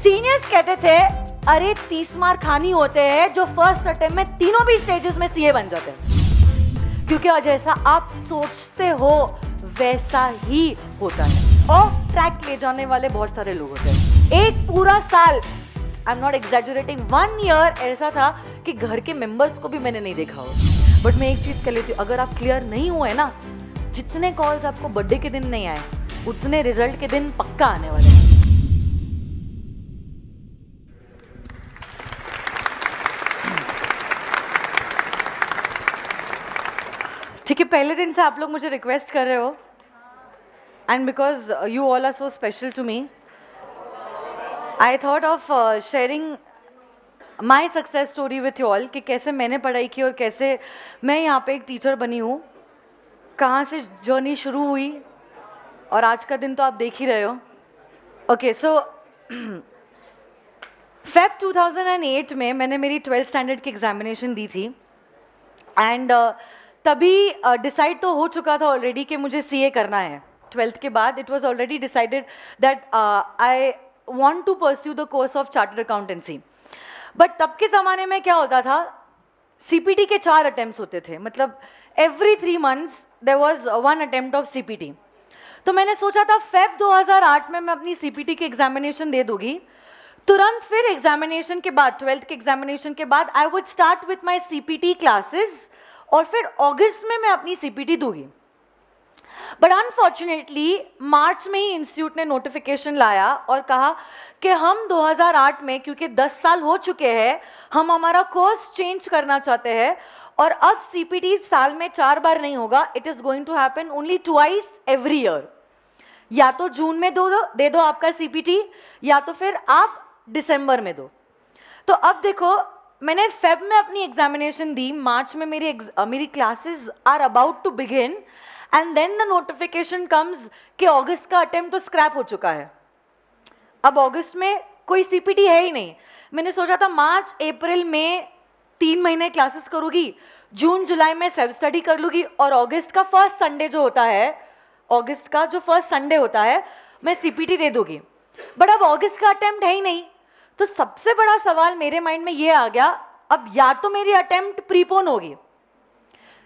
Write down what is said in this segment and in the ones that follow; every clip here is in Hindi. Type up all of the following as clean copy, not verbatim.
सीनियर्स कहते थे अरे 30 मार्क खानी होते हैं जो फर्स्ट अटेम्प्ट में तीनों भी स्टेजेस में सीए बन जाते हैं, क्योंकि जैसा आप सोचते हो वैसा ही होता है। ऑफ ट्रैक ले जाने वाले बहुत सारे लोग होते हैं। एक पूरा साल, आई एम नॉट एग्जैजुरेटिंग, 1 ईयर ऐसा था कि घर के मेंबर्स को भी मैंने नहीं देखा हो। बट मैं एक चीज कह लेती हूँ, अगर आप क्लियर नहीं हुए ना, जितने कॉल्स आपको बर्थडे के दिन नहीं आए उतने रिजल्ट के दिन पक्का आने वाले हैं। ठीक है, पहले दिन से आप लोग मुझे रिक्वेस्ट कर रहे हो, and because you all are so special to me, I thought of sharing my success story with you all, कि कैसे मैंने पढ़ाई की और कैसे मैं यहाँ पे एक टीचर बनी हूँ, कहाँ से जर्नी शुरू हुई और आज का दिन तो आप देख ही रहे हो। ओके, सो फेब 2008 में मैंने मेरी 12th स्टैंडर्ड की एग्जामिनेशन दी थी, एंड तभी डिसाइड तो हो चुका था ऑलरेडी कि मुझे सीए करना है। 12th के बाद it was already decided that I want to pursue the course of chartered accountancy. But तब के ज़माने में क्या होता था, सीपीटी के 4 अटेम्प्ट्स होते थे, मतलब every 3 months there was 1 attempt of CPT. तो मैंने सोचा था फेब 2008 में मैं अपनी सीपीटी की एग्जामिनेशन दे दूंगी, तुरंत फिर एग्जामिनेशन के बाद, 12th के एग्जामिनेशन के बाद I would start with my CPT classes, और फिर अगस्त में मैं अपनी सीपीटी दूंगी। बट अनफॉर्चुनेटली मार्च में ही इंस्टीट्यूट ने नोटिफिकेशन लाया और कहा कि हम 2008 में, क्योंकि 10 साल हो चुके हैं, हम हमारा कोर्स चेंज करना चाहते हैं और अब सीपीटी साल में 4 बार नहीं होगा, it is going to happen only twice every year. या तो जून में दे दो आपका सीपीटी, या तो फिर आप दिसंबर में दो। तो अब देखो, मैंने फेब में अपनी एग्जामिनेशन दी, मार्च में मेरी classes are about to begin, and then the notification comes कि अगस्त का अटेम्प्ट तो स्क्रैप हो चुका है। अब अगस्त में कोई सीपीटी है ही नहीं। मैंने सोचा था मार्च अप्रैल में 3 महीने क्लासेस करूंगी, जून जुलाई में सेल्फ स्टडी कर लूंगी, और अगस्त का फर्स्ट संडे जो होता है, अगस्त का जो फर्स्ट संडे होता है, मैं सीपीटी दे दूंगी। बट अब अगस्त का अटेम्प्ट है ही नहीं, तो सबसे बड़ा सवाल मेरे माइंड में ये आ गया, अब या तो मेरी अटेम्प्ट प्रीपोन होगी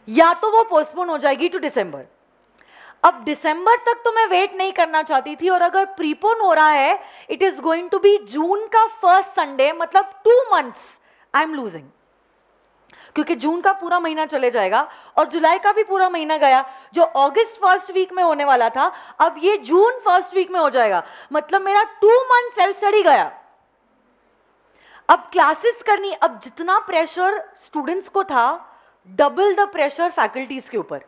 या तो वो पोस्टपोन हो जाएगी टू दिसंबर। अब दिसंबर तक तो मैं वेट नहीं करना चाहती थी, और अगर प्रीपोन हो रहा है it is going to be June का फर्स्ट संडे, मतलब 2 मंथ्स आई एम लूजिंग, क्योंकि जून का पूरा महीना चले जाएगा और जुलाई का भी पूरा महीना गया। जो अगस्त फर्स्ट वीक में होने वाला था, अब ये जून फर्स्ट वीक में हो जाएगा, मतलब मेरा 2 मंथ सेल्फ स्टडी गया। अब क्लासेस करनी, अब जितना प्रेशर स्टूडेंट्स को था, डबल द प्रेशर फैकल्टीज के ऊपर,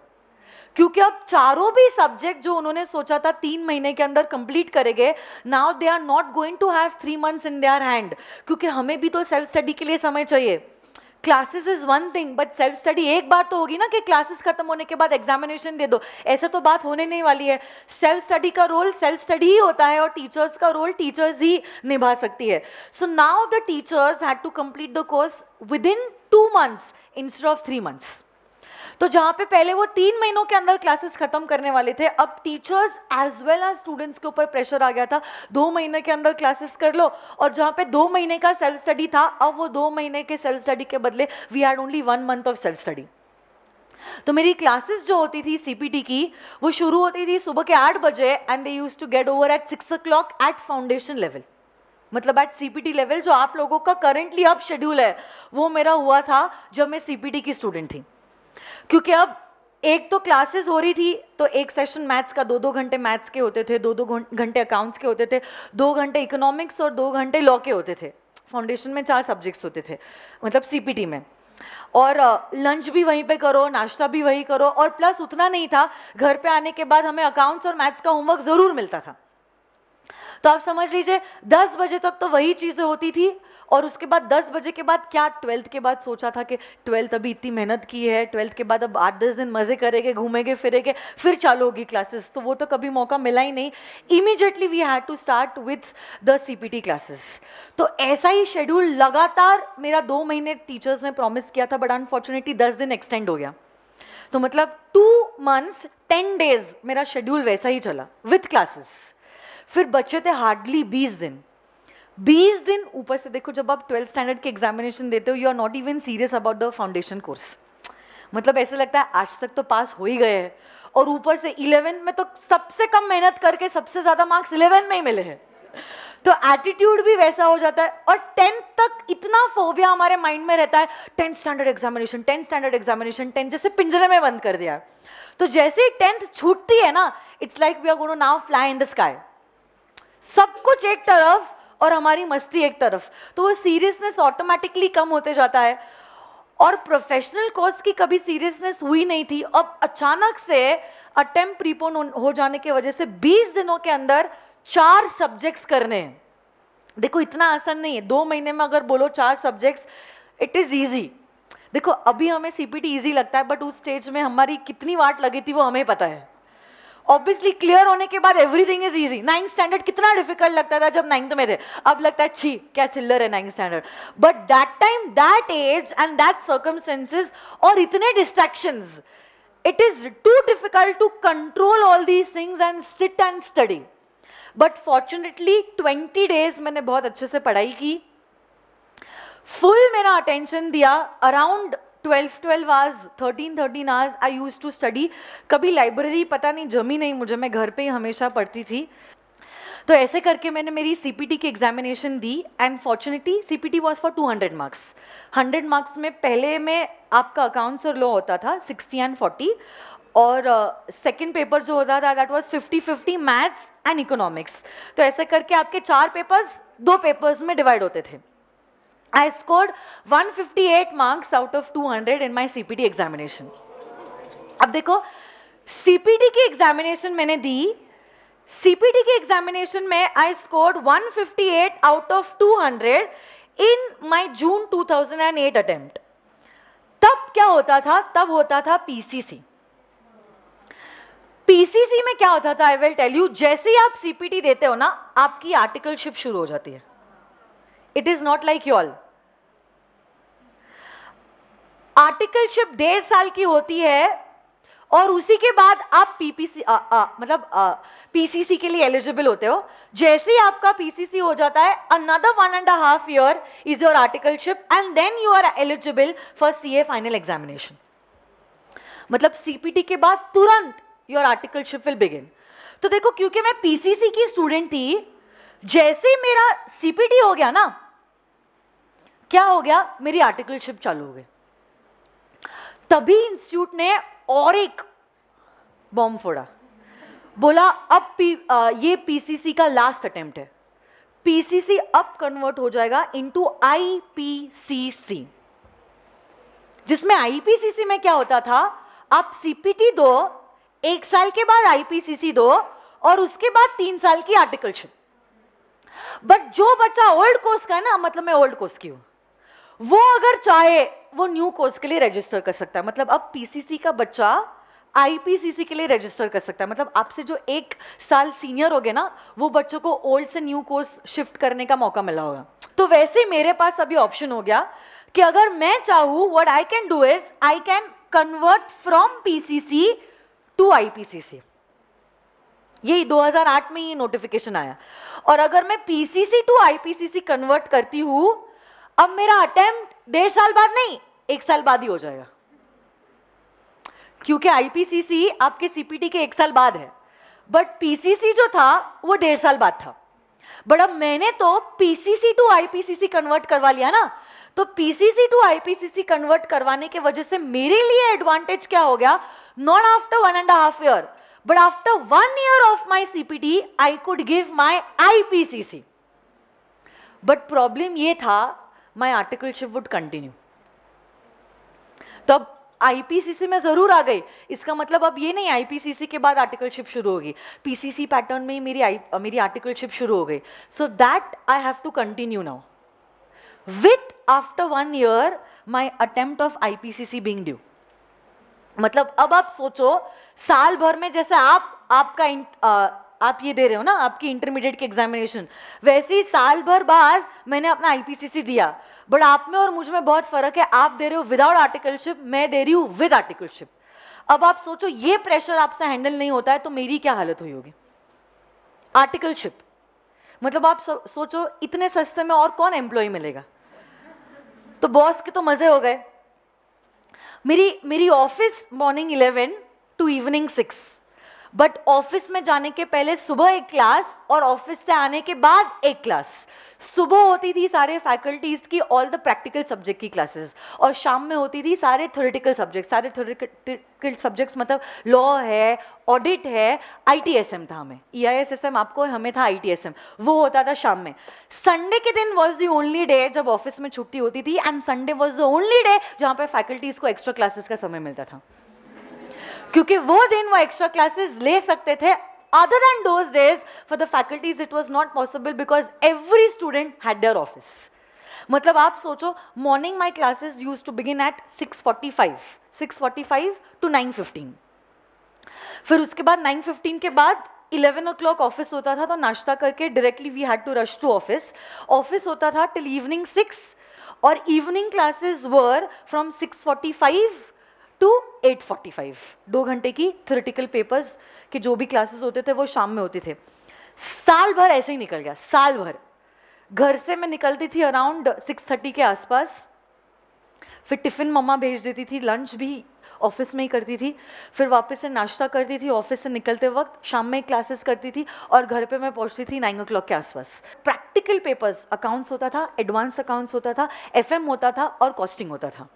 क्योंकि अब चारों भी सब्जेक्ट जो उन्होंने सोचा था 3 महीने के अंदर कंप्लीट करेंगे, now they are not going to have 3 months in their hand, क्योंकि हमें भी तो सेल्फ स्टडी के लिए समय चाहिए। Classes is one thing, but self study एक बार तो होगी ना कि क्लासेस खत्म होने के बाद एग्जामिनेशन दे दो, ऐसा तो बात होने नहीं वाली है। सेल्फ स्टडी का रोल सेल्फ स्टडी ही होता है और टीचर्स का रोल टीचर्स ही निभा सकती है। So now the teachers had to complete the course within 2 months instead of 3 months. तो जहां पे पहले वो 3 महीनों के अंदर क्लासेस खत्म करने वाले थे, अब teachers as well as students के ऊपर प्रेशर आ गया था, 2 महीने के अंदर क्लासेस कर लो, और जहां पे 2 महीने का सेल्फ स्टडी था, अब वो 2 महीने के सेल्फ स्टडी के बदले we had only 1 month of self study. तो मेरी क्लासेस जो होती थी सीपीटी की, वो शुरू होती थी सुबह के 8 बजे, and they used to get over at 6 o'clock at foundation level, मतलब एट सीपीटी लेवल। जो आप लोगों का करंटली अब शेड्यूल है, वो मेरा हुआ था जब मैं सीपीटी की स्टूडेंट थी, क्योंकि अब एक तो क्लासेस हो रही थी, तो एक सेशन मैथ्स का 2-2 घंटे मैथ्स के होते थे, 2-2 घंटे अकाउंट्स के होते थे, 2 घंटे इकोनॉमिक्स और 2 घंटे लॉ के होते थे। फाउंडेशन में 4 सब्जेक्ट्स होते थे, मतलब सीपीटी में, और लंच भी वहीं पे करो, नाश्ता भी वही करो, और प्लस उतना नहीं था, घर पे आने के बाद हमें अकाउंट्स और मैथ्स का होमवर्क जरूर मिलता था। तो आप समझ लीजिए 10 बजे तक तो वही चीजें होती थी, और उसके बाद 10 बजे के बाद क्या, 12th के बाद सोचा था कि 12th अभी इतनी मेहनत की है, 12th के बाद अब 8-10 दिन मजे करेंगे, घूमेंगे फिरेंगे, फिर चालू होगी क्लासेस, तो वो तो कभी मौका मिला ही नहीं। Immediately we had to start with the CPT classes. तो ऐसा ही शेड्यूल लगातार मेरा 2 महीने टीचर्स ने प्रॉमिस किया था, बट अनफॉर्चुनेटली 10 दिन एक्सटेंड हो गया। तो मतलब 2 मंथ्स 10 डेज मेरा शेड्यूल वैसा ही चला विथ क्लासेस। फिर बचे थे हार्डली 20 दिन। 20 दिन ऊपर से देखो, जब आप 12th स्टैंडर्ड के एग्जामिनेशन देते हो, you are not even serious about the foundation course. मतलब ऐसे लगता है आज तक तो पास हो ही गए हैं, और ऊपर से 11 में तो सबसे कम मेहनत करके सबसे ज्यादा मार्क्स 11 में ही मिले हैं. तो एटीट्यूड भी वैसा हो जाता है. और 10th तक इतना फोबिया हमारे माइंड में रहता है, 10th standard examination, 10th standard examination, 10 जैसे पिंजरे में बंद कर दिया. तो जैसे ही 10th छूटती है ना, it's like we are going to now fly in the sky. सब कुछ एक तरफ और हमारी मस्ती एक तरफ, तो वो सीरियसनेस ऑटोमेटिकली कम होते जाता है. और प्रोफेशनल कोर्स की कभी सीरियसनेस हुई नहीं थी, अब अचानक से अटेम्प्ट प्रीपोन हो जाने की वजह से 20 दिनों के अंदर 4 सब्जेक्ट्स करने हैं. देखो इतना आसान नहीं है, 2 महीने में अगर बोलो 4 सब्जेक्ट्स, इट इज ईजी. देखो अभी हमें सीपीटी ईजी लगता है, बट उस स्टेज में हमारी कितनी वाट लगी थी वो हमें पता है. ऑब्वियसली क्लियर होने के बाद everything is easy. 9th standard कितना डिफिकल्ट लगता था जब 9th में थे, अब लगता है छी क्या चिल्लर है 9th standard. But that time, that age and that circumstances और इतने distractions, it is too difficult to control all these things and sit and study. But fortunately 20 days मैंने बहुत अच्छे से पढ़ाई की, full मेरा attention दिया. Around 12 hours, 13 hours I used to study. कभी लाइब्रेरी पता नहीं जमी नहीं मुझे, मैं घर पे ही हमेशा पढ़ती थी. तो ऐसे करके मैंने मेरी सीपीटी की examination the, and fortunately CPT was for 200 marks. 100 marks में पहले में आपका अकाउंट्स और लॉ होता था 60 and 40, और सेकंड पेपर जो होता था that was 50-50 maths and economics. तो ऐसे करके आपके 4 पेपर्स 2 पेपर्स में डिवाइड होते थे. I scored 158 marks out of 200 in my CPT examination. अब देखो सीपीटी की एग्जामिनेशन मैंने दी, सीपीटी की एग्जामिनेशन में I scored 158 out of 200 in my June 2008 attempt. तब क्या होता था, तब होता था पीसीसी. पीसीसी में क्या होता था, आई विल टेल यू. जैसे ही आप सीपीटी देते हो ना, आपकी आर्टिकलशिप शुरू हो जाती है. It is not like you all. Articleship 1.5 साल की होती है, और उसी के बाद आप पीपीसी मतलब पीसीसी के लिए एलिजिबल होते हो. जैसे ही आपका पीसीसी हो जाता है, another 1.5 year is your articleship and then you are eligible for CA final examination. मतलब सीपीटी के बाद तुरंत your articleship will begin. तो देखो क्योंकि मैं पीसीसी की स्टूडेंट थी, जैसे मेरा सीपीटी हो गया ना, क्या हो गया, मेरी आर्टिकलशिप चालू हो गई. तभी इंस्टीट्यूट ने और एक बॉम्ब फोड़ा, बोला अब ये पीसीसी का लास्ट अटेम्प्ट है. पीसीसी अब कन्वर्ट हो जाएगा इनटू आईपीसीसी, जिसमें आईपीसीसी में क्या होता था, आप सीपीटी दो, 1 साल के बाद आईपीसीसी दो, और उसके बाद 3 साल की आर्टिकलशिप. बट जो बच्चा ओल्ड कोर्स का है ना, मतलब मैं ओल्ड कोर्स की हूं, वो अगर चाहे वो न्यू कोर्स के लिए रजिस्टर कर सकता है. मतलब अब पीसीसी का बच्चा आईपीसीसी के लिए रजिस्टर कर सकता है. मतलब आपसे जो 1 साल सीनियर हो गए ना, वो बच्चों को ओल्ड से न्यू कोर्स शिफ्ट करने का मौका मिला होगा. तो वैसे मेरे पास अभी ऑप्शन हो गया कि अगर मैं चाहूं, what I can do is I can convert from PCC to IPCC. ये 2008 में ये नोटिफिकेशन आया. और अगर मैं पीसीसी टू आईपीसीसी कन्वर्ट करती हूं, अब मेरा अटेम्प्ट 1.5 साल बाद नहीं, 1 साल बाद ही हो जाएगा, क्योंकि आईपीसीसी आपके सीपीटी के 1 साल बाद है, बट पीसीसी जो था वो 1.5 साल बाद था. बट अब मैंने तो पीसीसी टू आईपीसीसी कन्वर्ट करवा लिया ना, तो पीसीसी टू आईपीसीसी कन्वर्ट करवाने के वजह से मेरे लिए एडवांटेज क्या हो गया, not after 1.5 year, but after 1 year of my CPT I could give my IPCC. But problem ये था, माई आर्टिकलशिप वुड कंटिन्यू. तब आईपीसीसी में जरूर आ गई, इसका मतलब अब ये नहीं आईपीसीसी के बाद आर्टिकलशिप शुरू होगी, पीसीसी पैटर्न में ही मेरी आर्टिकलशिप शुरू हो गई. So that I have to continue now with after 1 year my attempt of IPCC being due. मतलब अब आप सोचो, साल भर में जैसे आप ये दे रहे हो ना आपकी इंटरमीडिएट की एग्जामिनेशन, वैसे ही साल भर बाद मैंने अपना आईपीसीसी दिया. बट आप में और मुझ में बहुत फर्क है, आप दे रहे हो विदाउट आर्टिकलशिप, मैं दे रही हूं विद आर्टिकलशिप. अब आप सोचो ये प्रेशर आपसे हैंडल नहीं होता है तो मेरी क्या हालत हुई होगी. आर्टिकलशिप मतलब आप सोचो इतने सस्ते में और कौन एम्प्लॉय मिलेगा। तो बॉस के तो मजे हो गए। मेरी office morning 11 to evening 6, but office में जाने के पहले सुबह एक क्लास और ऑफिस से आने के बाद एक क्लास। सुबह होती थी सारे फैकल्टीज की ऑल द प्रैक्टिकल सब्जेक्ट की क्लासेस, और शाम में होती थी सारे थ्योरेटिकल सब्जेक्ट। सारे थ्योरेटिकल सब्जेक्ट्स मतलब लॉ है, ऑडिट है, ITSM था हमें, EISSM आपको, हमें था ITSM, वो होता था शाम में। संडे के दिन वॉज द ओनली डे जब ऑफिस में छुट्टी होती थी, and Sunday was the only day जहाँ पे फैकल्टीज को एक्स्ट्रा क्लासेस का समय मिलता था, क्योंकि वो दिन वो एक्स्ट्रा क्लासेस ले सकते थे। Other than those days, for the faculties it was not possible because every student had their office. मतलब आप सोचो, morning my classes used to begin at 6:45 to 9:15. फिर उसके बाद 9:15 के बाद 11 o'clock ऑफिस होता था, तो नाश्ता करके directly we had to rush to office. Office होता था टिल इवनिंग 6, और evening classes were from 6:45 to 8:45। 2 घंटे की थ्योरेटिकल पेपर्स कि जो भी क्लासेस होते थे वो शाम में होते थे। साल भर ऐसे ही निकल गया, साल भर। घर से मैं निकलती थी अराउंड 6:30 के आसपास, फिर टिफिन मम्मा भेज देती थी, लंच भी ऑफिस में ही करती थी, फिर वापस से नाश्ता करती थी, ऑफिस से निकलते वक्त शाम में क्लासेस करती थी, और घर पे मैं पहुंचती थी 9 o'clock के आसपास। प्रैक्टिकल पेपर्स, अकाउंट्स होता था, एडवांस अकाउंट्स होता था, FM होता था और कॉस्टिंग होता था।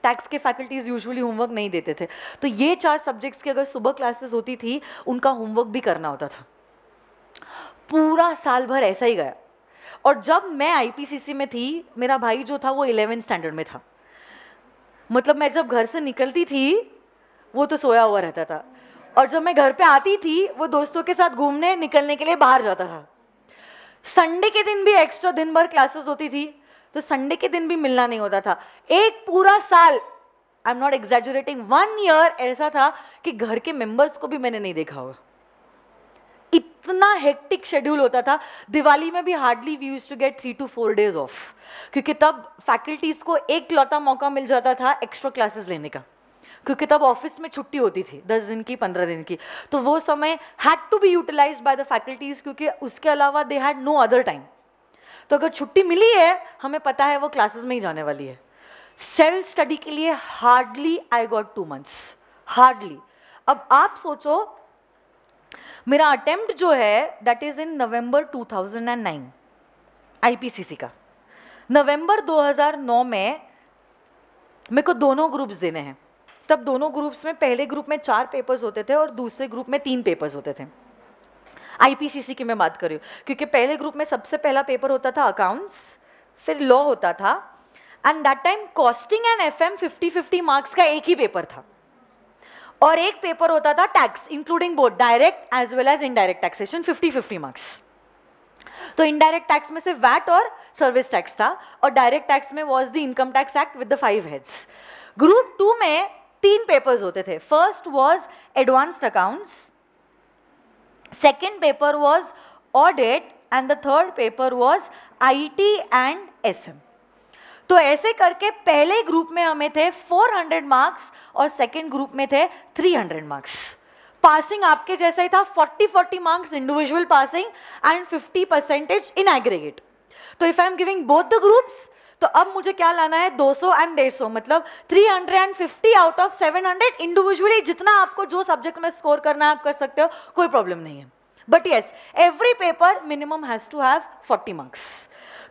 टैक्स के फैकल्टीज यूजुअली होमवर्क नहीं देते थे, तो ये 4 सब्जेक्ट्स की अगर सुबह क्लासेस होती थी उनका होमवर्क भी करना होता था। पूरा साल भर ऐसा ही गया। और जब मैं IPCC में थी, मेरा भाई जो था वो 11th स्टैंडर्ड में था। मतलब मैं जब घर से निकलती थी वो तो सोया हुआ रहता था, और जब मैं घर पे आती थी वो दोस्तों के साथ घूमने निकलने के लिए बाहर जाता था। संडे के दिन भी एक्स्ट्रा दिन भर क्लासेस होती थी, तो संडे के दिन भी मिलना नहीं होता था। एक पूरा साल, आई एम नॉट एग्जैजुरेटिंग, 1 year ऐसा था कि घर के मेंबर्स को भी मैंने नहीं देखा होगा। इतना हेक्टिक शेड्यूल होता था। दिवाली में भी hardly we used to get 3 to 4 days off, क्योंकि तब फैकल्टीज को एक लौता मौका मिल जाता था एक्स्ट्रा क्लासेस लेने का, क्योंकि तब ऑफिस में छुट्टी होती थी 10 दिन की, 15 दिन की, तो वो समय had to be utilized by the faculties, क्योंकि उसके अलावा they had no other time. तो अगर छुट्टी मिली है, हमें पता है वो क्लासेस में ही जाने वाली है। सेल्फ स्टडी के लिए hardly I got 2 months, hardly. अब आप सोचो, मेरा अटेम्प्ट जो है that is in November 2009, IPCC का। नवंबर 2009 में मेरे को दोनों ग्रुप्स देने हैं। तब दोनों ग्रुप्स में, पहले ग्रुप में 4 पेपर्स होते थे और दूसरे ग्रुप में 3 पेपर्स होते थे। IPCC की मैं बात कर रही हूँ, क्योंकि पहले ग्रुप में सबसे पहला पेपर होता था अकाउंट्स, फिर लॉ होता था, and that time costing and FM 50-50 marks का एक ही पेपर था, और एक पेपर होता था tax including both direct as well as indirect taxation, 50-50 marks. तो इनडायरेक्ट टैक्स में से वैट और सर्विस टैक्स था, और डायरेक्ट टैक्स में was the income tax act with the 5 heads। Group 2 में 3 पेपर्स होते थे। First was advanced accounts, second paper was audit, and the third paper was IT and SM। तो ऐसे करके पहले ग्रुप में हमें थे 400 मार्क्स और सेकेंड ग्रुप में थे 300 मार्क्स। पासिंग आपके जैसा ही था, 40-40 marks individual passing and 50% in aggregate. तो if I am giving both the groups, तो अब मुझे क्या लाना है, 200 and 150, मतलब 350 आउट ऑफ 700 इंडिविजुअली। जितना आपको जो सब्जेक्ट में स्कोर करना है आप कर सकते हो, कोई प्रॉब्लम नहीं है। But yes, every paper minimum has to have 40 marks.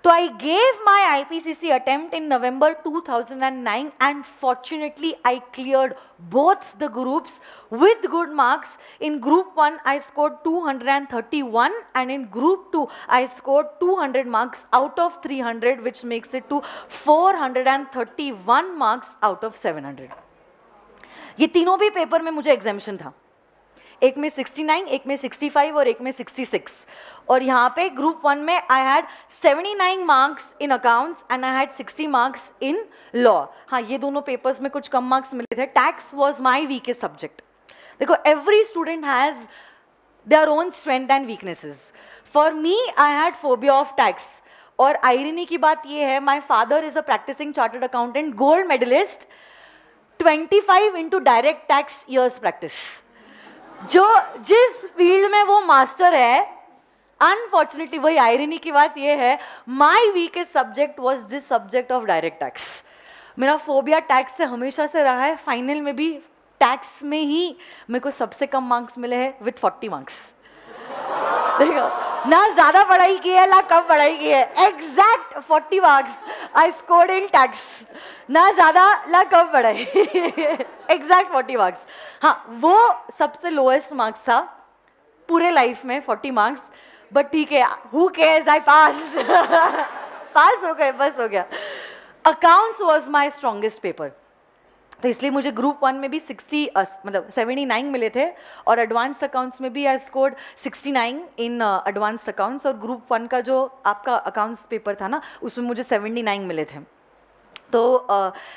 So I gave my IPCC attempt in November 2009, and fortunately I cleared both the groups with good marks. In group 1 I scored 231, and in group 2 I scored 200 marks out of 300, which makes it to 431 marks out of 700. ये तीनों भी पेपर में मुझे एग्जामिशन था, एक में 69, एक में 65 और एक में 66। और यहाँ पे ग्रुप 1 में I had 79 marks in accounts and I had 60 marks in law. हाँ, ये दोनों पेपर्स में कुछ कम मार्क्स मिले थे। Tax was my weakest subject. देखो, every student has their own strength and weaknesses. For me I had phobia of tax, और आयरनी की बात ये है, my father is a practising chartered accountant, gold medallist, 25 into direct tax years practice. जो जिस फील्ड में वो मास्टर है, अनफॉर्चुनेटली वही आयरनी की बात ये है, my weakest subject was this subject of direct tax. मेरा फोबिया टैक्स से हमेशा से रहा है। फाइनल में भी टैक्स में ही मेरे को सबसे कम मार्क्स मिले हैं विथ 40 मार्क्स। देखो, ना ज्यादा पढ़ाई की है ना कम पढ़ाई की है, exact 40 marks I scored in tax. ना ज्यादा ना कम पढ़ाई, एग्जैक्ट 40 मार्क्स। हाँ, वो सबसे लोएस्ट मार्क्स था पूरे लाइफ में, 40 मार्क्स। बट ठीक है, हु केयर्स, आई पास। पास हो गए, बस हो गया। Accounts was my strongest paper, तो इसलिए मुझे ग्रुप 1 में भी 79 मिले थे, और एडवांस्ड अकाउंट्स में भी I scored 69 in advanced accounts, और ग्रुप 1 का जो आपका अकाउंट्स पेपर था ना, उसमें मुझे 79 मिले थे। तो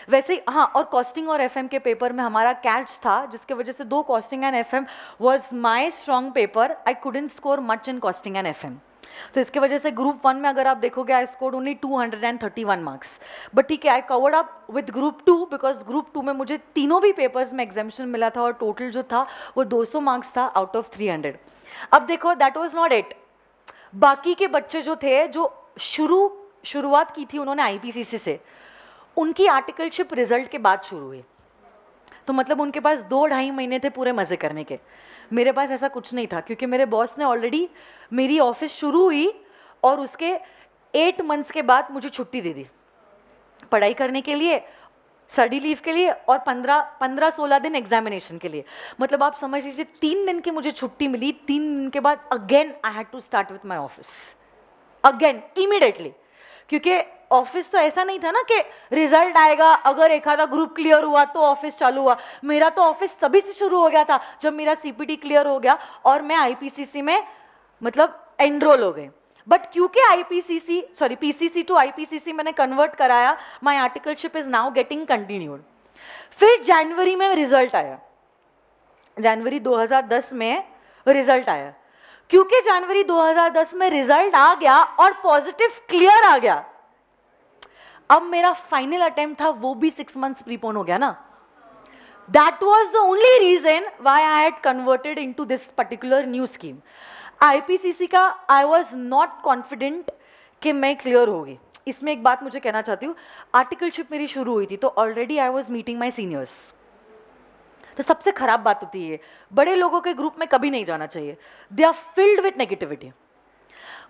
वैसे ही हाँ, और कॉस्टिंग और एफएम के पेपर में हमारा कैच था, जिसके वजह से दो costing and FM was my strong paper. I couldn't score much in costing and FM, तो इसके वजह से ग्रुप 1 में अगर आप देखोगे I scored only 231 marks. But ठीक है, I covered up with group 2, because group 2 में मुझे तीनों भी पेपर्स में एग्जामिशन मिला था, और टोटल जो था वो 200 मार्क्स था आउट ऑफ 300। अब देखो, दैट वाज नॉट इट। बाकी के बच्चे जो थे, जो शुरुआत की थी उन्होंने आईपीसीसी से, उनकी आर्टिकलशिप रिजल्ट के बाद शुरू हुई, तो मतलब उनके पास 2-2.5 महीने थे पूरे मजे करने के। मेरे पास ऐसा कुछ नहीं था, क्योंकि मेरे बॉस ने ऑलरेडी, मेरी ऑफिस शुरू हुई और उसके 8 मंथ्स के बाद मुझे छुट्टी दे दी पढ़ाई करने के लिए, स्टडी लीव के लिए, और 15-16 दिन एग्जामिनेशन के लिए। मतलब आप समझ लीजिए 3 दिन की मुझे छुट्टी मिली। 3 दिन के बाद again I had to start with my office again immediately, क्योंकि ऑफिस तो ऐसा नहीं था ना कि रिजल्ट आएगा, अगर एक आधा ग्रुप क्लियर हुआ तो ऑफिस चालू हुआ। मेरा तो ऑफिस तभी से शुरू हो गया था जब मेरा सीपीटी क्लियर हो गया और मैं आईपीसीसी में मतलब एनरोल हो गए। बट क्योंकि पीसीसी टू आईपीसीसी मैंने कन्वर्ट कराया, my articleship is now getting continued. फिर जनवरी में रिजल्ट आया, जनवरी 2010 में रिजल्ट आया। क्योंकि जनवरी 2010 में रिजल्ट आ गया और पॉजिटिव क्लियर आ गया, अब मेरा फाइनल अटेम्प्ट था वो भी 6 मंथ्स प्रीपोन हो गया ना। That was the only reason why I had converted into this particular new scheme. IPCC का आई वॉज नॉट कॉन्फिडेंट कि मैं क्लियर होगी। इसमें एक बात मुझे कहना चाहती हूँ, आर्टिकलशिप मेरी शुरू हुई थी तो already I was meeting my seniors. तो सबसे खराब बात होती है, बड़े लोगों के ग्रुप में कभी नहीं जाना चाहिए, they are filled with negativity.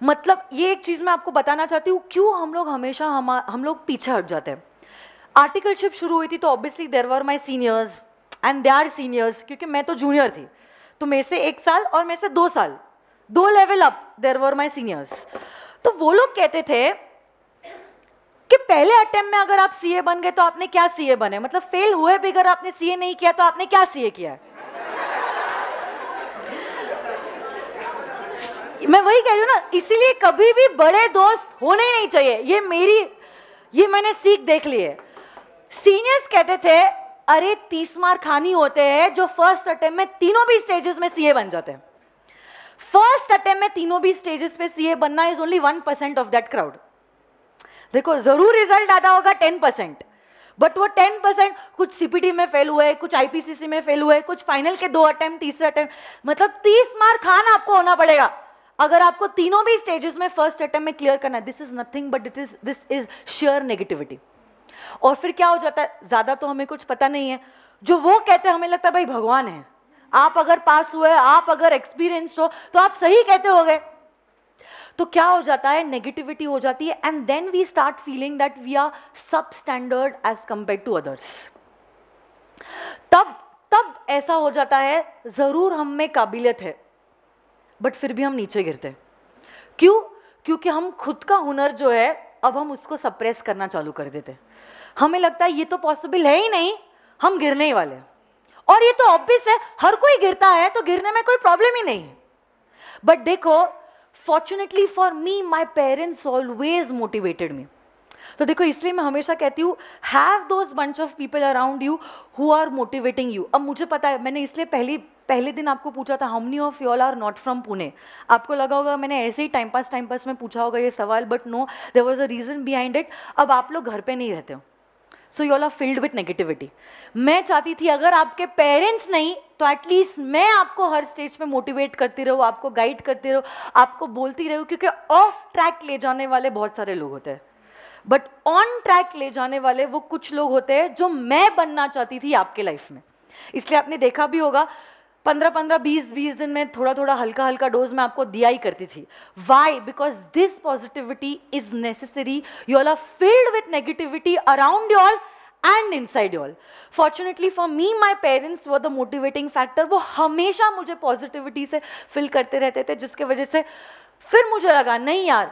मतलब ये एक चीज मैं आपको बताना चाहती हूँ, क्यों हम लोग हमेशा हम लोग पीछे हट जाते हैं। आर्टिकलशिप शुरू हुई थी तो obviously there were my seniors and they are seniors, क्योंकि मैं तो जूनियर थी, तो मेरे से 1 साल और मेरे से 2 साल, 2 level up there were my seniors. तो वो लोग कहते थे कि पहले अटेम्प्ट में अगर आप सीए बन गए तो आपने क्या सीए बने, मतलब फेल हुए भी अगर आपने सीए नहीं किया तो आपने क्या सीए किया है। मैं वही कह रही हूँ ना, इसीलिए कभी भी बड़े दोस्त होने ही नहीं चाहिए। ये मैंने सीख देख ली है। सीनियर्स कहते थे अरे 30 मार्क खानी होते हैं जो फर्स्ट अटेम्प्ट में तीनों भी स्टेजेस में सीए बन जाते हैं। फर्स्ट अटेम्प्ट में तीनों भी स्टेजेस पे सीए बनना is only 1% of that crowd. देखो जरूर रिजल्ट आता होगा 10%, बट वो 10% कुछ सीपीटी में फेल हुए, कुछ आईपीसीसी में फेल हुए, कुछ फाइनल के 2 अटेम्प्ट, तीसरे अटेम्प्ट, मतलब 30 मार्क खान आपको होना पड़ेगा अगर आपको तीनों भी स्टेजेस में फर्स्ट अटेम्प्ट में क्लियर करना है। This is nothing but this is share negativity. और फिर क्या हो जाता है, ज्यादा तो हमें कुछ पता नहीं है, जो वो कहते हैं हमें लगता है भाई भगवान है, आप अगर पास हुए, आप अगर एक्सपीरियंस्ड हो तो आप सही कहते होगे। तो क्या हो जाता है, नेगेटिविटी हो जाती है, and then we start feeling that we are substandard as compare to others. तब ऐसा हो जाता है, जरूर हम में काबिलियत है बट फिर भी हम नीचे गिरते हैं। क्यों? क्योंकि हम खुद का हुनर जो है अब हम उसको सप्रेस करना चालू कर देते हैं। हमें लगता है ये तो पॉसिबल है ही नहीं, हम गिरने ही वाले हैं, और ये तो ऑब्वियस है, हर कोई गिरता है तो गिरने में कोई प्रॉब्लम ही नहीं है। बट देखो, fortunately for me my parents always motivated me. तो देखो इसलिए मैं हमेशा कहती हूँ, have those bunch of people around you who are motivating you. अब मुझे पता है, मैंने इसलिए पहले दिन आपको पूछा था how many of you all are not from Pune. आपको लगा होगा मैंने ऐसे ही टाइम पास में पूछा होगा ये सवाल, but no, there was a reason behind it. अब आप लोग घर पे नहीं रहते हो, so you all are filled with negativity. मैं चाहती थी अगर आपके पेरेंट्स नहीं तो एटलीस्ट मैं आपको हर स्टेज पे मोटिवेट करती रहूँ, आपको गाइड करती रहूँ, आपको बोलती रहूँ, क्योंकि ऑफ ट्रैक ले जाने वाले बहुत सारे लोग होते हैं, बट ऑन ट्रैक ले जाने वाले वो कुछ लोग होते हैं जो मैं बनना चाहती थी आपके लाइफ में। इसलिए आपने देखा भी होगा 15-15, 20-20 दिन में थोड़ा थोड़ा हल्का हल्का डोज मैं आपको दिया ही करती थी। Why? Because this positivity is necessary. You all are filled with negativity around you all and inside you all. Fortunately for me, my parents were the motivating factor. वो हमेशा मुझे पॉजिटिविटी से फिल करते रहते थे, जिसके वजह से फिर मुझे लगा नहीं यार,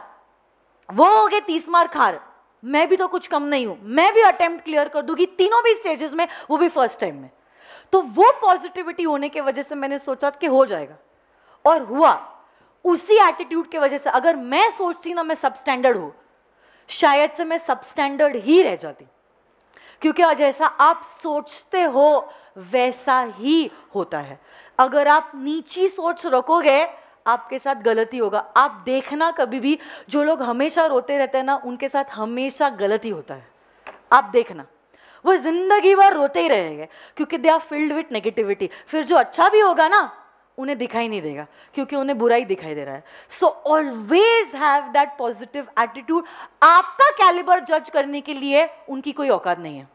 वो हो गए 30 मार्क हार, मैं भी तो कुछ कम नहीं हूं, मैं भी अटेम्प्ट क्लियर कर दूंगी तीनों भी स्टेजेस में, वो भी फर्स्ट टाइम में। तो वो पॉजिटिविटी होने की वजह से मैंने सोचा कि हो जाएगा, और हुआ। उसी एटीट्यूड की वजह से अगर मैं सोचती ना मैं सब स्टैंडर्ड हूं, शायद से मैं सब स्टैंडर्ड ही रह जाती, क्योंकि जैसा आप सोचते हो वैसा ही होता है। अगर आप नीची सोच रखोगे आपके साथ गलती होगा। आप देखना कभी भी जो लोग हमेशा रोते रहते हैं ना, उनके साथ हमेशा गलती होता है। आप देखना वो जिंदगी भर रोते ही रहेंगे, क्योंकि they are filled with negativity. फिर जो अच्छा भी होगा ना उन्हें दिखाई नहीं देगा, क्योंकि उन्हें बुरा ही दिखाई दे रहा है। So always have that positive attitude. आपका कैलिबर जज करने के लिए उनकी कोई औकात नहीं है।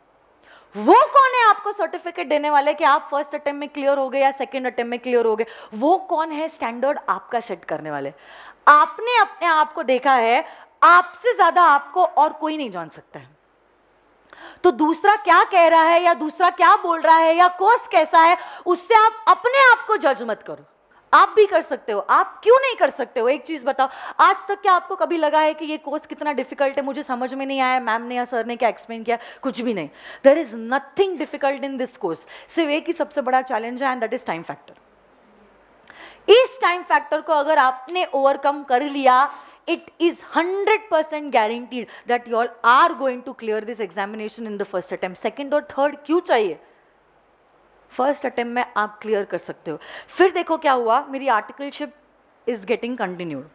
वो कौन है आपको सर्टिफिकेट देने वाले कि आप फर्स्ट अटेम्प्ट में क्लियर हो गए या सेकंड अटेम्प्ट में क्लियर हो गए? वो कौन है स्टैंडर्ड आपका सेट करने वाले? आपने अपने आप को देखा है, आपसे ज्यादा आपको और कोई नहीं जान सकता है। तो दूसरा क्या कह रहा है या दूसरा क्या बोल रहा है या कोर्स कैसा है, उससे आप अपने आप को जज मत करो। आप भी कर सकते हो, आप क्यों नहीं कर सकते हो? एक चीज बताओ, आज तक क्या आपको कभी लगा है कि ये कोर्स कितना डिफिकल्ट है, मुझे समझ में नहीं आया, मैम ने या सर ने क्या एक्सप्लेन किया? कुछ भी नहीं। There is nothing difficult in this course. सिर्फ एक ही सबसे बड़ा चैलेंज है, and that is time factor. इस टाइम फैक्टर को अगर आपने ओवरकम कर लिया, it is 100% guaranteed that you all are going to clear this examination in the first attempt. Second और third क्यों चाहिए? फर्स्ट अटेम्प्ट में आप क्लियर कर सकते हो। फिर देखो क्या हुआ, मेरी articleship is getting continued,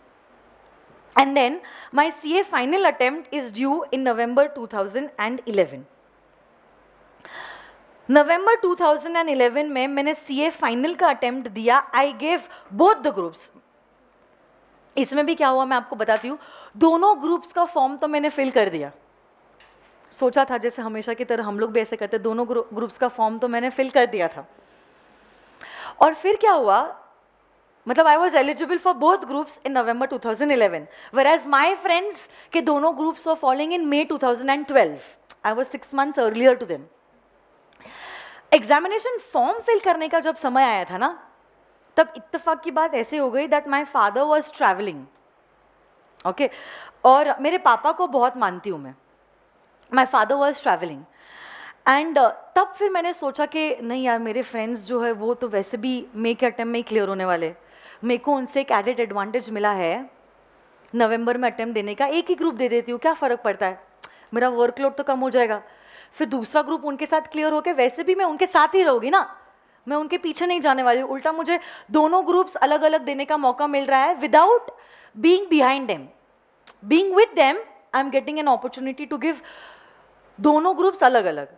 and then my CA final attempt is due in November 2011। November 2011 में मैंने सीए फाइनल का अटेम्प्ट दिया। I gave both the groups. इसमें भी क्या हुआ मैं आपको बताती हूँ। दोनों ग्रुप्स का फॉर्म तो मैंने फिल कर दिया, सोचा था जैसे हमेशा की तरह हम लोग भी ऐसे करते, दोनों ग्रुप्स का फॉर्म तो मैंने फिल कर दिया था। और फिर क्या हुआ, मतलब I was eligible for both groups in November 2011, whereas my friends के दोनों groups were falling in May 2012. I was 6 months earlier to them. Examination form fill करने का जब समय आया था ना, तब इत्तेफाक की बात ऐसे हो गई that my father was travelling, okay, और मेरे पापा को बहुत मानती हूँ मैं। My father was travelling, and तब फिर मैंने सोचा कि नहीं यार, मेरे फ्रेंड्स जो है वो तो वैसे भी मे के अटेम्प्ट में ही क्लियर होने वाले, मेरे को उनसे एक एडेड एडवांटेज मिला है नवंबर में अटेम्प्ट देने का, एक ही ग्रुप दे देती हूँ, क्या फ़र्क पड़ता है, मेरा वर्कलोड तो कम हो जाएगा। फिर दूसरा ग्रुप उनके साथ क्लियर होके वैसे भी मैं उनके साथ ही रहूँगी ना, मैं उनके पीछे नहीं जाने वाली, उल्टा मुझे दोनों ग्रुप्स अलग अलग देने का मौका मिल रहा है without being behind them, being with them I am getting an opportunity to give दोनों ग्रुप्स अलग अलग।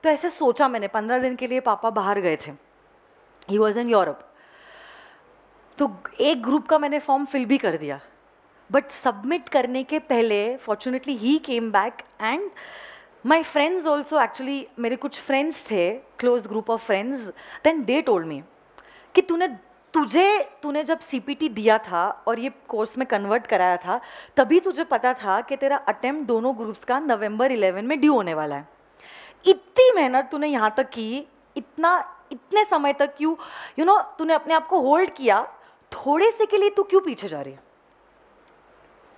तो ऐसे सोचा मैंने, 15 दिन के लिए पापा बाहर गए थे, ही वॉज इन यूरोप, तो एक ग्रुप का मैंने फॉर्म फिल भी कर दिया, बट सबमिट करने के पहले फॉर्चुनेटली ही came back, and my friends also, actually मेरे कुछ फ्रेंड्स थे, close group of friends, then they told me कि तूने जब सीपीटी दिया था और ये कोर्स में कन्वर्ट कराया था, तभी तुझे पता था कि तेरा अटेम्प्ट दोनों ग्रुप्स का नवंबर 11 में ड्यू होने वाला है। इतनी मेहनत तूने यहाँ तक की, इतने समय तक यू नो तूने अपने आप को होल्ड किया, थोड़े से के लिए तू क्यों पीछे जा रही है?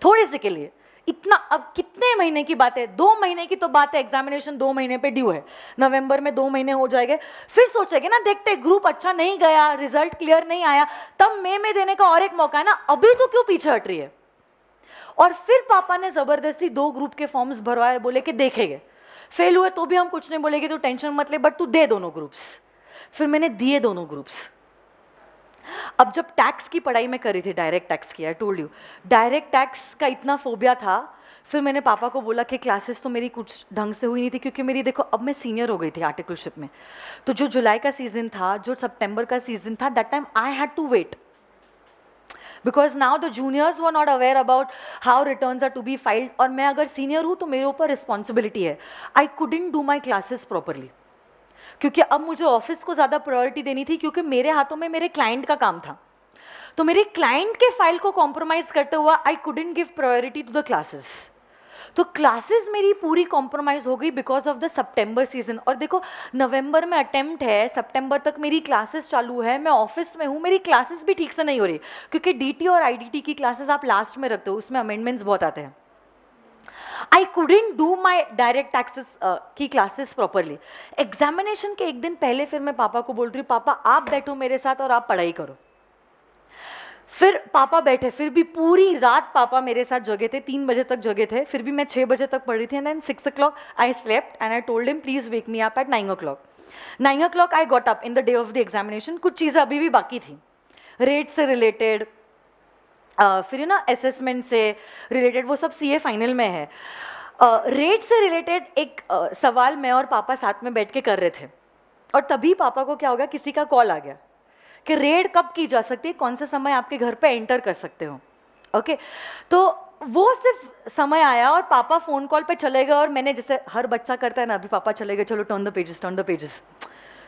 थोड़े से के लिए इतना, अब कितने महीने की बात है, 2 महीने की तो बात है, एग्जामिनेशन 2 महीने पे ड्यू है, नवंबर में 2 महीने हो जाएंगे, फिर सोचेंगे ना, देखते ग्रुप अच्छा नहीं गया, रिजल्ट क्लियर नहीं आया, तब मई में देने का और एक मौका है ना, अभी तो क्यों पीछे हट रही है? और फिर पापा ने जबरदस्ती 2 ग्रुप के फॉर्म्स भरवाए, बोले कि देखेंगे, फेल हुए तो भी हम कुछ नहीं बोलेंगे, तो टेंशन मत ले, बट तू दे दोनों ग्रुप्स। फिर मैंने दिए दोनों ग्रुप्स। अब जब टैक्स की पढ़ाई में करी थी, डायरेक्ट टैक्स की, I told you, direct tax का इतना फोबिया था, फिर मैंने पापा को बोला कि क्लासेस तो मेरी कुछ ढंग से हुई नहीं थी, क्योंकि मेरी देखो अब मैं सीनियर हो गई थी आर्टिकलशिप में, तो जो जुलाई का सीजन था, जो सितंबर का सीजन था, that time I had to wait because now the juniors were not aware about how returns are to be filed, और मैं अगर सीनियर हूँ तो मेरे ऊपर रिस्पॉन्सिबिलिटी है. I couldn't do my classes properly, क्योंकि अब मुझे ऑफिस को ज़्यादा प्रायोरिटी देनी थी, क्योंकि मेरे हाथों में मेरे क्लाइंट का काम था. तो मेरे क्लाइंट के फाइल को कॉम्प्रोमाइज करते हुआ I couldn't give priority to the classes. तो क्लासेस मेरी पूरी कॉम्प्रोमाइज हो गई because of the September season. और देखो नवंबर में अटेम्प्ट है, सितंबर तक मेरी क्लासेस चालू है, मैं ऑफिस में हूँ, मेरी क्लासेस भी ठीक से नहीं हो रही, क्योंकि डीटी और आईडीटी की क्लासेस आप लास्ट में रखते हो, उसमें अमेंडमेंट्स बहुत आते हैं. I couldn't do my direct taxes की क्लासेस प्रॉपरली. एग्जामिनेशन के एक दिन पहले फिर मैं पापा को बोल रही हूँ, पापा आप बैठो मेरे साथ और आप पढ़ाई करो. फिर पापा बैठे, फिर भी पूरी रात पापा मेरे साथ जगे थे, 3 बजे तक जगे थे, फिर भी मैं 6 बजे तक पढ़ रही थी. And then 6 o'clock I slept and I told him please wake me up at 9 o'clock. 9 o'clock I got up in the day of the examination. कुछ चीज़ें अभी भी बाकी थी, रेट से रिलेटेड, फिर ना असेसमेंट से रिलेटेड, वो सब सीए फाइनल में है. रेट से रिलेटेड एक सवाल मैं और पापा साथ में बैठ के कर रहे थे, और तभी पापा को क्या हो गया, किसी का कॉल आ गया कि रेड कब की जा सकती है, कौन सा समय आपके घर पे एंटर कर सकते हो. ओके तो वो सिर्फ समय आया और पापा फ़ोन कॉल पे चले गए, और मैंने जैसे हर बच्चा करता है ना, अभी पापा चले गए, चलो टर्न द पेजेस.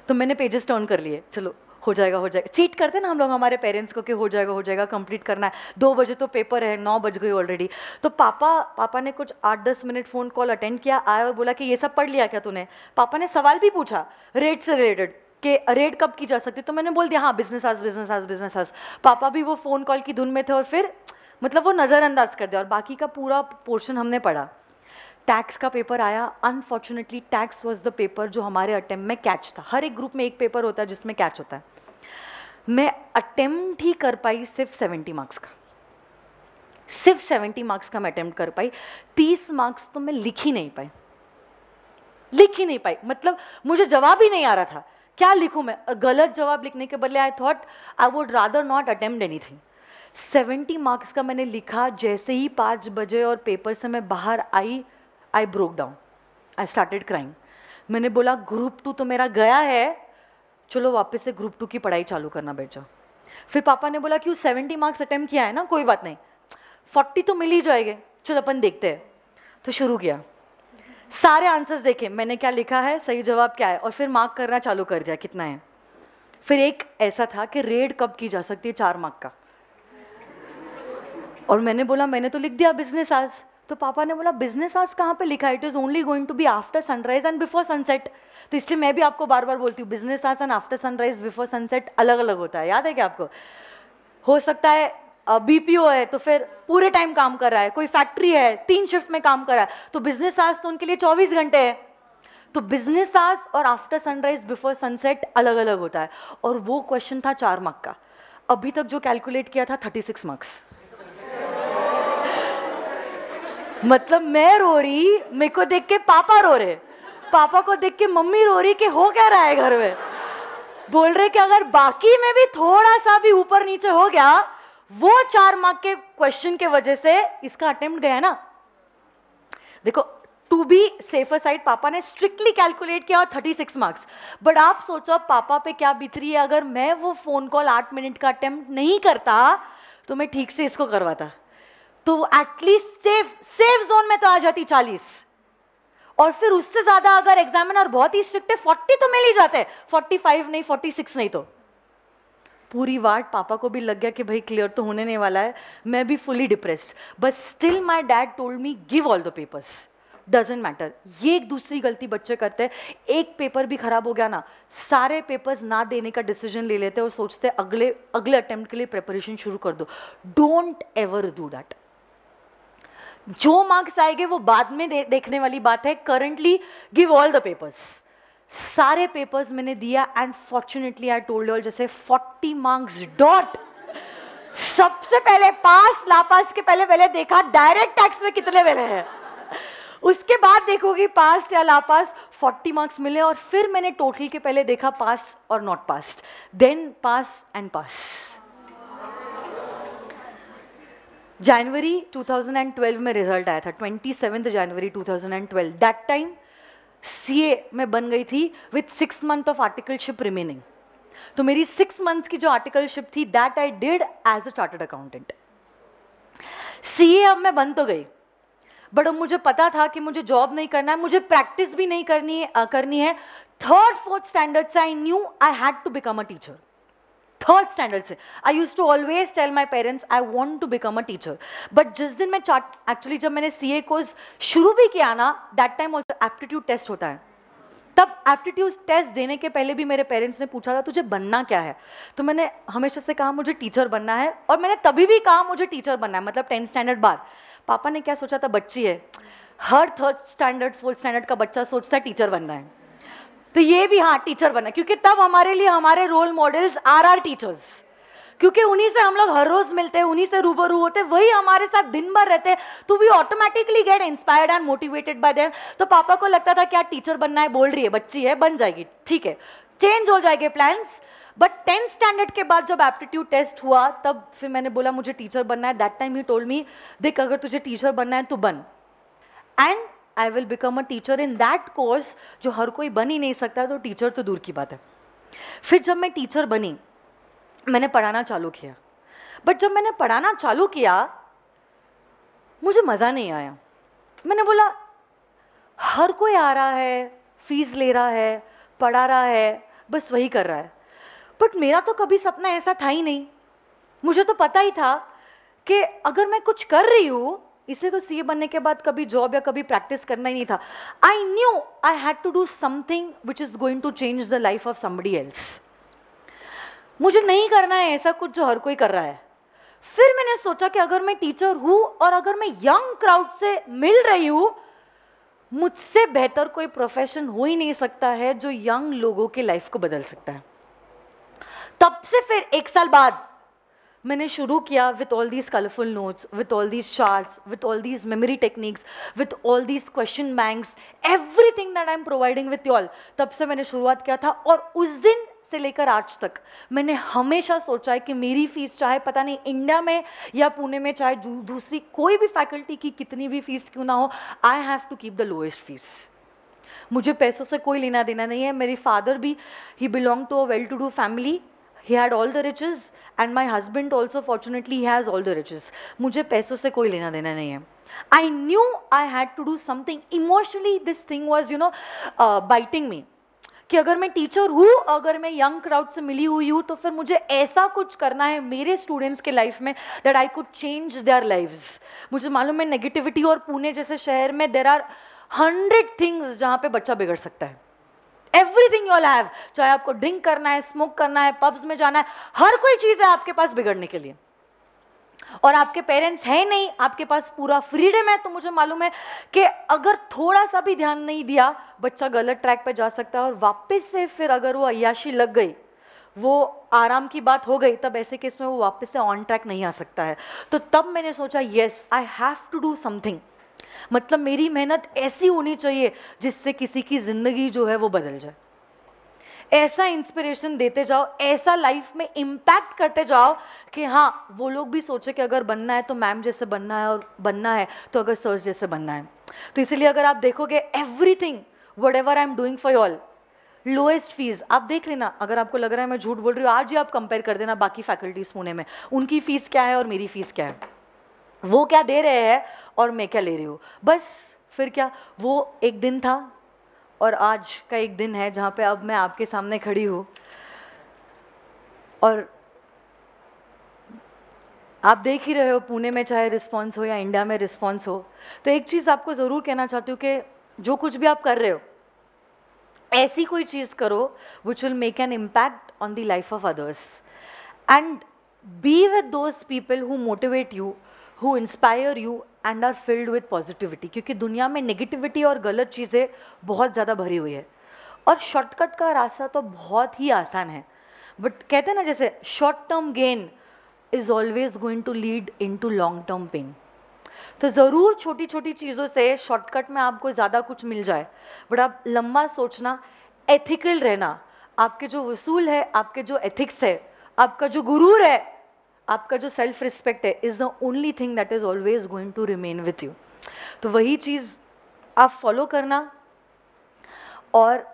तो मैंने पेजेस टर्न कर लिए, चलो हो जाएगा. चीट करते ना हम लोग हमारे पेरेंट्स को कि हो जाएगा कंप्लीट करना है, 2 बजे तो पेपर है, 9 बज गई ऑलरेडी. तो पापा ने कुछ 8-10 मिनट फ़ोन कॉल अटेंड किया, आया और बोला कि ये सब पढ़ लिया क्या तूने. पापा ने सवाल भी पूछा रेट से रिलेटेड कि रेट कब की जा सकती. तो मैंने बोल दिया हाँ बिजनेस आज. पापा भी वो फ़ोन कॉल की धुन में थे, और फिर मतलब वो नज़रअंदाज कर दिया, और बाकी का पूरा पोर्शन हमने पढ़ा. टैक्स का पेपर आया. Unfortunately tax was the paper जो हमारे अटेम्प्ट में कैच था. हर एक ग्रुप में एक पेपर होता है जिसमें कैच होता है. मैं अटेम्प्ट ही कर पाई सिर्फ 70 मार्क्स का, सिर्फ 70 मार्क्स का मैं अटेम्प्ट कर पाई. 30 मार्क्स तो मैं लिख ही नहीं पाई. मतलब मुझे जवाब ही नहीं आ रहा था, क्या लिखूं मैं. गलत जवाब लिखने के बदले I thought I would rather not attempt anything. 70 marks का मैंने लिखा. जैसे ही 5 बजे और पेपर से मैं बाहर आई, I broke down, I started crying. मैंने बोला ग्रुप 2 तो मेरा गया है, चलो वापस से ग्रुप 2 की पढ़ाई चालू करना बैठ जाओ. फिर पापा ने बोला क्यों, 70 मार्क्स अटेम्प्ट किया है ना, कोई बात नहीं, 40 तो मिल ही जाएंगे, चलो अपन देखते हैं. तो शुरू किया, सारे आंसर्स देखे मैंने क्या लिखा है, सही जवाब क्या है, और फिर मार्क करना चालू कर दिया कितना है. फिर एक ऐसा था कि रेड कब की जा सकती है, 4 मार्क का, और मैंने बोला मैंने तो लिख दिया बिजनेस आज. तो पापा ने बोला बिजनेस आज कहाँ पे लिखा है, it is only going to be after sunrise and before sunset. तो इसलिए मैं भी आपको बार बार बोलती हूँ बिजनेस आज and after sunrise before sunset अलग अलग होता है. याद है क्या आपको? हो सकता है बीपीओ है तो फिर पूरे टाइम काम कर रहा है, कोई फैक्ट्री है 3 शिफ्ट में काम कर रहा है, तो बिजनेस आवर्स तो उनके लिए 24 घंटे है. तो बिजनेस आवर्स और आफ्टर सनराइज बिफोर सनसेट अलग अलग होता है. और वो क्वेश्चन था 4 मार्क का. अभी तक जो कैलकुलेट किया था 36 मार्क्स. मतलब मैं रो रही, मेरे को देख के पापा रो रहे, पापा को देख के मम्मी रो रही कि हो क्या रहा है घर में. बोल रहे कि अगर बाकी में भी थोड़ा सा भी ऊपर नीचे हो गया, वो 4 मार्क के क्वेश्चन के वजह से इसका अटेम्प्ट गया ना. देखो टू बी सेफर साइड पापा ने स्ट्रिक्टली कैलकुलेट किया और 36 मार्क्स. बट आप सोचो पापा पे क्या बीत रही है, अगर मैं वो फोन कॉल 8 मिनट का अटेम्प्ट नहीं करता तो मैं ठीक से इसको करवाता, तो एटलीस्ट सेफ जोन में तो आ जाती 40. और फिर उससे ज्यादा अगर एग्जामिनर बहुत ही स्ट्रिक्ट है 40 तो मिल ही जाते, 45 नहीं 46 नहीं. तो पूरी वाट पापा को भी लग गया कि भाई क्लियर तो होने नहीं वाला है. मैं भी fully depressed, but still my dad told me give all the papers, doesn't matter. ये एक दूसरी गलती बच्चे करते हैं, एक पेपर भी खराब हो गया ना, सारे पेपर्स ना देने का डिसीजन ले लेते और सोचते अगले अटेम्प्ट के लिए प्रिपरेशन शुरू कर दो. Don't ever do that. जो मार्क्स आएंगे वो बाद में देखने वाली बात है. Currently give all the papers. सारे पेपर्स मैंने दिया and fortunately I told all, जैसे 40 मार्क्स डॉट. सबसे पहले पास लापास के पहले देखा डायरेक्ट टैक्स में कितने मेरे हैं, उसके बाद देखोगी पास या लापास. 40 मार्क्स मिले और फिर मैंने टोटल के पहले देखा पास और not pass, then pass and pass. जनवरी 2012 में रिजल्ट आया था, 27 जनवरी 2012. दैट टाइम CA में बन गई थी with 6 months of articleship remaining. तो मेरी 6 months की जो आर्टिकलशिप थी that I did as a chartered accountant. CA अब मैं बन तो गई, बट अब मुझे पता था कि मुझे जॉब नहीं करना है, मुझे प्रैक्टिस भी नहीं करनी है. 3rd 4th स्टैंडर्ड से I knew I had to become a teacher. 3rd standard से I used to always tell my parents I want to become a teacher. But जिस दिन मैं एक्चुअली जब मैंने CA कोर्स शुरू भी किया ना, that time also aptitude test होता है. तब एप्टीट्यूड टेस्ट देने के पहले भी मेरे पेरेंट्स ने पूछा था तुझे बनना क्या है. तो मैंने हमेशा से कहा मुझे टीचर बनना है, और मैंने तभी भी कहा मुझे टीचर बनना है, मतलब 10th स्टैंडर्ड बाद. पापा ने क्या सोचा था, बच्ची है, हर 3rd स्टैंडर्ड 4th स्टैंडर्ड का बच्चा सोचता है टीचर बनना है, तो ये भी हाँ टीचर बनना है. क्योंकि तब हमारे लिए हमारे रोल मॉडल्स आर टीचर्स, क्योंकि उन्हीं से हम लोग हर रोज मिलते हैं, उन्हीं से रूबरू होते हैं, वही हमारे साथ दिन भर रहते हैं. तो we automatically get inspired and motivated by them. तो पापा को लगता था क्या टीचर बनना है, बोल रही है, बच्ची है, बन जाएगी, ठीक है, चेंज हो जाएंगे प्लान्स. बट 10th स्टैंडर्ड के बाद जब एप्टीट्यूड टेस्ट हुआ, तब फिर मैंने बोला मुझे टीचर बनना है. That time he told me, देख अगर तुझे टीचर बनना है तो बन, and I will become a teacher in that course जो हर कोई बन ही नहीं सकता. तो टीचर तो दूर की बात है. फिर जब मैं टीचर बनी, मैंने पढ़ाना चालू किया. बट जब मैंने पढ़ाना चालू किया, मुझे मज़ा नहीं आया. मैंने बोला हर कोई आ रहा है, फीस ले रहा है, पढ़ा रहा है, बस वही कर रहा है. बट मेरा तो कभी सपना ऐसा था ही नहीं. मुझे तो पता ही था कि अगर मैं कुछ कर रही हूँ, इसलिए तो CA बनने के बाद कभी जॉब या कभी प्रैक्टिस करना ही नहीं था. I knew I had to do something which is going to change the life of somebody else. मुझे नहीं करना है ऐसा कुछ जो हर कोई कर रहा है. फिर मैंने सोचा कि अगर मैं टीचर हूं और अगर मैं यंग क्राउड से मिल रही हूं, मुझसे बेहतर कोई प्रोफेशन हो ही नहीं सकता है जो यंग लोगों के लाइफ को बदल सकता है. तब से फिर 1 साल बाद मैंने शुरू किया with all these colourful notes, with all these charts, with all these memory techniques, with all these question banks, everything that I am providing with you all. तब से मैंने शुरुआत किया था, और उस दिन से लेकर आज तक मैंने हमेशा सोचा है कि मेरी फीस, चाहे पता नहीं इंडिया में या पुणे में, चाहे दूसरी कोई भी फैकल्टी की कितनी भी फीस क्यों ना हो, I have to keep the lowest fees. मुझे पैसों से कोई लेना देना नहीं है. मेरे फादर भी, he belong to a well to do family, he had all the riches, and my husband also fortunately he has all the riches. मुझे पैसों से कोई लेना देना नहीं है. I knew I had to do something. Emotionally this thing was biting me, कि अगर मैं टीचर हूँ, अगर मैं यंग क्राउड से मिली हुई हूँ, तो फिर मुझे ऐसा कुछ करना है मेरे स्टूडेंट्स के लाइफ में that I could change their lives. मुझे मालूम है नेगेटिविटी, और पुणे जैसे शहर में देयर आर 100 थिंग्स जहाँ पे बच्चा बिगड़ सकता है. एवरीथिंग यू ऑल हैव, चाहे आपको ड्रिंक करना है, स्मोक करना है, पब्स में जाना है, हर कोई चीज़ है आपके पास बिगड़ने के लिए. और आपके पेरेंट्स हैं नहीं, आपके पास पूरा फ्रीडम है. तो मुझे मालूम है कि अगर थोड़ा सा भी ध्यान नहीं दिया, बच्चा गलत ट्रैक पे जा सकता है, और वापस से फिर अगर वो अय्याशी लग गई, वो आराम की बात हो गई, तब ऐसे केस में वो वापस से ऑन ट्रैक नहीं आ सकता है. तो तब मैंने सोचा yes I have to do something. मतलब मेरी मेहनत ऐसी होनी चाहिए जिससे किसी की जिंदगी जो है वो बदल जाए. ऐसा इंस्पिरेशन देते जाओ, ऐसा लाइफ में इम्पैक्ट करते जाओ कि हाँ वो लोग भी सोचे कि अगर बनना है तो मैम जैसे बनना है, और बनना है तो अगर सर जैसे बनना है. तो इसलिए अगर आप देखोगे everything what ever I am doing for all, lowest fees आप देख लेना. अगर आपको लग रहा है मैं झूठ बोल रही हूँ, आज ही आप कंपेयर कर देना बाकी फैकल्टीज पुणे में, उनकी फीस क्या है और मेरी फीस क्या है, वो क्या दे रहे हैं और मैं क्या ले रही हूँ. बस फिर क्या, वो एक दिन था और आज का एक दिन है जहाँ पे अब मैं आपके सामने खड़ी हूँ. और आप देख ही रहे हो पुणे में चाहे रिस्पॉन्स हो या इंडिया में रिस्पॉन्स हो. तो एक चीज़ आपको ज़रूर कहना चाहती हूँ कि जो कुछ भी आप कर रहे हो, ऐसी कोई चीज़ करो which will make an impact on the life of others, and be with those people who motivate you, who inspire you and are filled with positivity. क्योंकि दुनिया में नेगेटिविटी और गलत चीज़ें बहुत ज़्यादा भरी हुई है, और शॉर्टकट का रास्ता तो बहुत ही आसान है. बट कहते हैं ना, जैसे short term gain is always going to lead into long term pain. तो ज़रूर छोटी छोटी चीज़ों से शॉर्टकट में आपको ज़्यादा कुछ मिल जाए, बट आप लंबा सोचना, एथिकल रहना. आपके जो वसूल है, आपके जो एथिक्स है, आपका जो गुरूर है, आपका जो सेल्फ रिस्पेक्ट है is the only thing that is always going to remain with you. तो वही चीज़ आप फॉलो करना और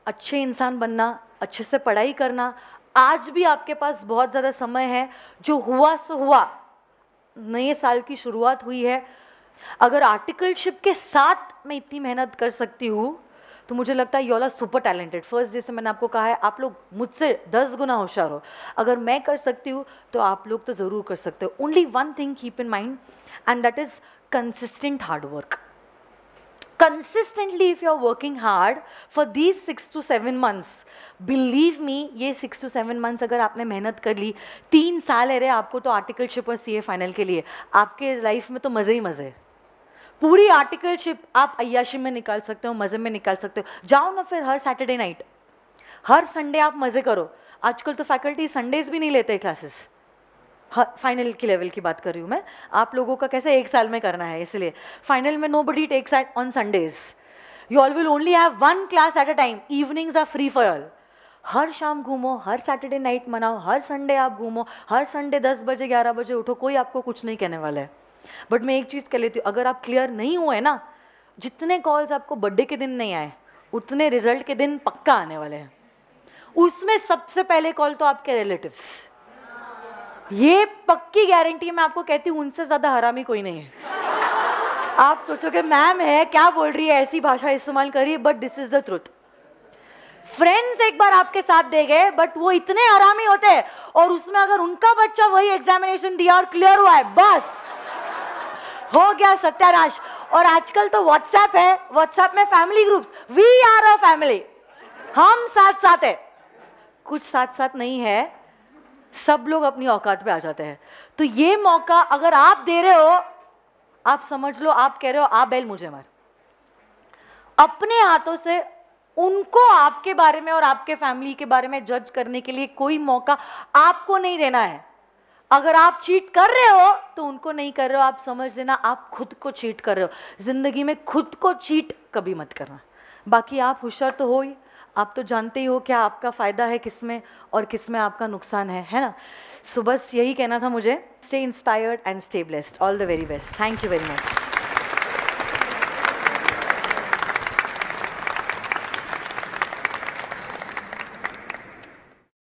अच्छे इंसान बनना, अच्छे से पढ़ाई करना। आज भी आपके पास बहुत ज़्यादा समय है, जो हुआ सो हुआ, नए साल की शुरुआत हुई है। अगर आर्टिकलशिप के साथ मैं इतनी मेहनत कर सकती हूँ तो मुझे लगता है you all are super talented. First जैसे मैंने आपको कहा है, आप लोग मुझसे 10 गुना होशियार हो। अगर मैं कर सकती हूँ तो आप लोग तो ज़रूर कर सकते हो। Only one thing keep in mind and that is consistent hard work. Consistently if you are working hard for these 6 to 7 months, believe me, ये 6 to 7 months अगर आपने मेहनत कर ली, 3 साल है रे आपको तो आर्टिकलशिप और CA फाइनल के लिए, आपके लाइफ में तो मज़े ही मज़े। पूरी आर्टिकलशिप आप अय्याशी में निकाल सकते हो, मज़े में निकाल सकते हो। जाओ ना फिर हर सैटरडे नाइट, हर संडे आप मज़े करो। आजकल तो फैकल्टी संडेज भी नहीं लेते क्लासेस। फाइनल की लेवल की बात कर रही हूँ मैं, आप लोगों का कैसे 1 साल में करना है, इसलिए फाइनल में nobody takes at on Sundays. You all will only have 1 class at a time. Evenings are free for all. हर शाम घूमो, हर सैटरडे नाइट मनाओ, हर संडे आप घूमो, हर संडे 10 बजे 11 बजे उठो, कोई आपको कुछ नहीं कहने वाला है। बट मैं एक चीज़ कह लेती हूँ, अगर आप क्लियर नहीं हुए ना, जितने कॉल्स आपको बर्थडे के दिन नहीं आए उतने रिजल्ट के दिन पक्का आने वाले हैं। उसमें सबसे पहले कॉल तो आपके रिलेटिव्स, ये पक्की गारंटी मैं आपको कहती हूँ, उनसे ज्यादा हरामी कोई नहीं है। आप सोचोगे मैम है क्या बोल रही है, ऐसी भाषा इस्तेमाल करिए, but this is the truth. Friends एक बार आपके साथ दे गए, बट वो इतने हरामी होते हैं, और उसमें अगर उनका बच्चा वही एग्जामिनेशन दिया और क्लियर हुआ है, बस हो गया सत्यानाश। और आजकल तो व्हाट्सएप है, व्हाट्सएप में family groups, we are a family, हम साथ साथ है। कुछ साथ साथ नहीं है, सब लोग अपनी औकात पे आ जाते हैं। तो ये मौका अगर आप दे रहे हो, आप समझ लो आप कह रहे हो आ बैल मुझे मार। अपने हाथों से उनको आपके बारे में और आपके फैमिली के बारे में जज करने के लिए कोई मौका आपको नहीं देना है। अगर आप चीट कर रहे हो तो उनको नहीं कर रहे हो, आप समझ लेना आप खुद को चीट कर रहे हो। जिंदगी में खुद को चीट कभी मत करना। बाकी आप होशियार तो हो ही, आप तो जानते ही हो क्या आपका फ़ायदा है किसमें और किसमें आपका नुकसान है ना। सो बस यही कहना था मुझे। Stay inspired and stay blessed. All the very best. Thank you very much.